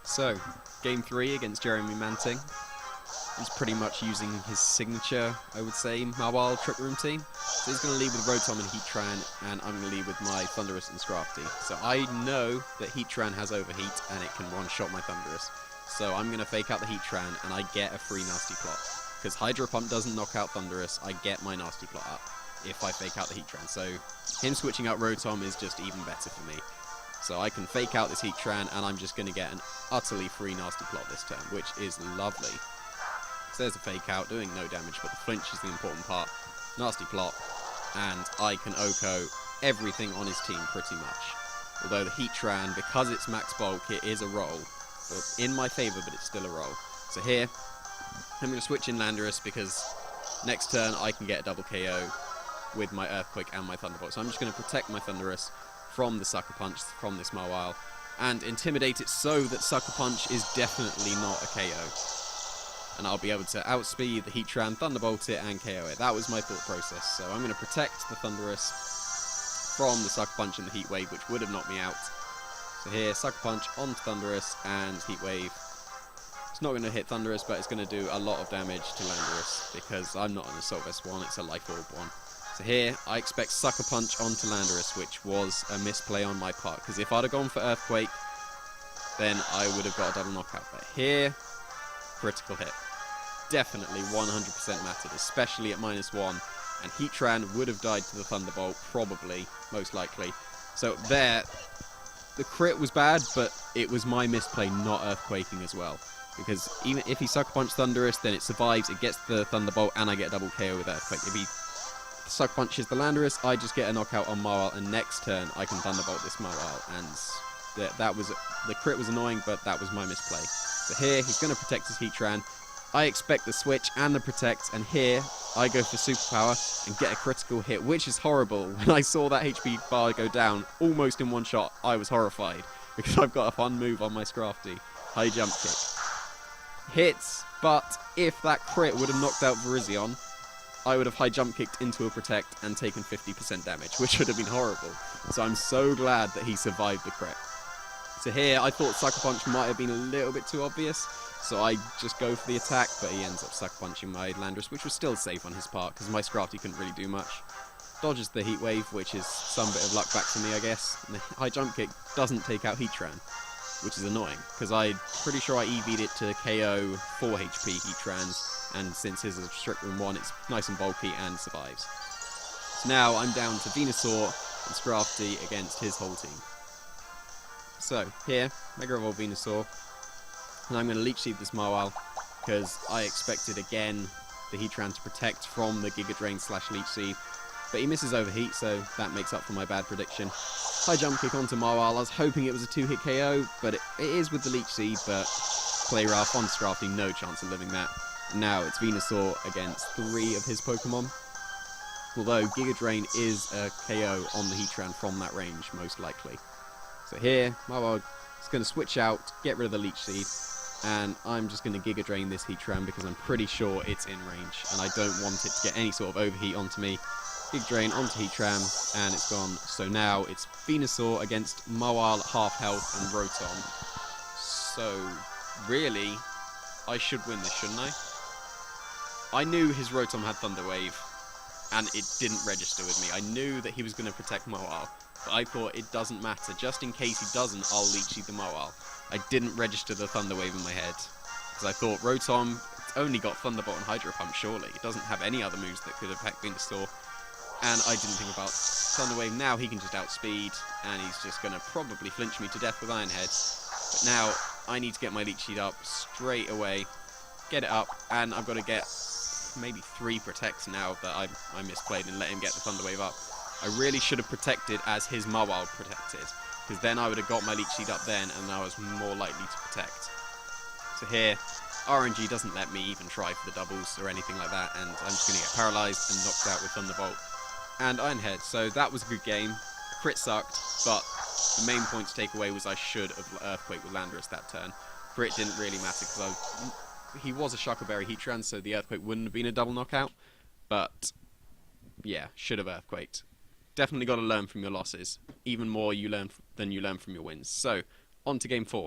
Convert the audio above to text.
So, game 3 against Jeremy Mantingh. He's pretty much using his signature, I would say, Mawile Trick Room team. So he's going to lead with Rotom and Heatran, and I'm going to lead with my Thundurus and Scrafty. So I know that Heatran has Overheat, and it can one-shot my Thundurus. So I'm going to fake out the Heatran, and I get a free Nasty Plot. Because Hydro Pump doesn't knock out Thundurus, I get my Nasty Plot up if I fake out the Heatran. So him switching out Rotom is just even better for me. So I can fake out this Heatran, and I'm just going to get an utterly free Nasty Plot this turn, which is lovely. So there's a fake out, doing no damage, but the flinch is the important part. Nasty Plot, and I can OHKO everything on his team pretty much. Although the Heatran, because it's max bulk, it is a roll. In my favour, but it's still a roll. So here, I'm going to switch in Landorus because next turn I can get a double KO with my Earthquake and my Thunderbolt. So I'm just going to protect my Thundurus from the Sucker Punch from this Mawile and intimidate it so that Sucker Punch is definitely not a KO. And I'll be able to outspeed the Heatran, Thunderbolt it, and KO it. That was my thought process. So I'm going to protect the Thundurus from the Sucker Punch and the Heat Wave, which would have knocked me out. So here, Sucker Punch onto Thundurus and Heat Wave. It's not going to hit Thundurus, but it's going to do a lot of damage to Landorus because I'm not an Assault Vest one, it's a Life Orb one. So here, I expect Sucker Punch onto Landorus, which was a misplay on my part, because if I'd have gone for Earthquake, then I would have got a double knockout. But here, critical hit. Definitely 100% mattered, especially at -1, and Heatran would have died to the Thunderbolt, probably, most likely. So there, the crit was bad, but it was my misplay not Earthquaking as well. Because even if he Sucker Punch Thundurus, then it survives, it gets the Thunderbolt, and I get a double KO with Earthquake. If he Sucker Punches the Landorus, I just get a knockout on Mawile, and next turn I can Thunderbolt this Mawile, and that was, the crit was annoying, but that was my misplay. So here, he's going to protect his Heatran. I expect the switch and the protect, and here I go for superpower and get a critical hit, which is horrible. When I saw that HP bar go down almost in one shot, I was horrified because I've got a fun move on my Scrafty. High jump kick. Hits, but if that crit would have knocked out Virizion, I would have high jump kicked into a protect and taken 50% damage, which would have been horrible. So I'm so glad that he survived the crit. So here, I thought Sucker Punch might have been a little bit too obvious, so I just go for the attack, but he ends up Sucker Punching my Landorus, which was still safe on his part, because my Scrafty couldn't really do much. Dodges the Heat Wave, which is some bit of luck back to me, I guess. And the high jump kick doesn't take out Heatran, which is annoying, because I'm pretty sure I EV'd it to KO 4 HP Heatrans, and since his is a Trick Room 1, it's nice and bulky and survives. So now I'm down to Venusaur and Scrafty against his whole team. So, here, Mega Evolve Venusaur, and I'm going to Leech Seed this Mawile, because I expected again the Heatran to protect from the Giga Drain / Leech Seed, but he misses Overheat, so that makes up for my bad prediction. High Jump Kick onto Mawile. I was hoping it was a 2-hit KO, but it is with the Leech Seed, but Play Rough on Scrafty, no chance of living that. And now it's Venusaur against 3 of his Pokemon, although Giga Drain is a KO on the Heatran from that range, most likely. So here, Mawile is going to switch out, get rid of the Leech Seed, and I'm just going to Giga Drain this Heatran because I'm pretty sure it's in range, and I don't want it to get any sort of overheat onto me. Giga Drain onto Heatran, and it's gone. So now it's Venusaur against Mawile at half health and Rotom. So, really, I should win this, shouldn't I? I knew his Rotom had Thunder Wave, and it didn't register with me. I knew that he was going to protect Mawile, but I thought it doesn't matter. Just in case he doesn't, I'll Leech Seed the Mawile. I didn't register the Thunder Wave in my head, because I thought Rotom only got Thunderbolt and Hydro Pump, surely. It doesn't have any other moves that could affect Venusaur, and I didn't think about Thunder Wave. Now he can just outspeed, and he's just going to probably flinch me to death with Iron Head. But now I need to get my Leech Seed up straight away, get it up, and I've got to get maybe 3 protects now that I misplayed and let him get the Thunder Wave up. I really should have protected as his Mawile protected, because then I would have got my Leech Seed up then, and I was more likely to protect. So here, RNG doesn't let me even try for the doubles or anything like that, and I'm just going to get paralysed and knocked out with Thunderbolt and Iron Head. So that was a good game. Crit sucked, but the main point to take away was I should have Earthquake with Landorus that turn. Crit didn't really matter, because he was a Shuckleberry Heatran, so the Earthquake wouldn't have been a double knockout, but yeah, should have Earthquaked. Definitely got to learn from your losses. Even more than you learn from your wins. So, on to game 4.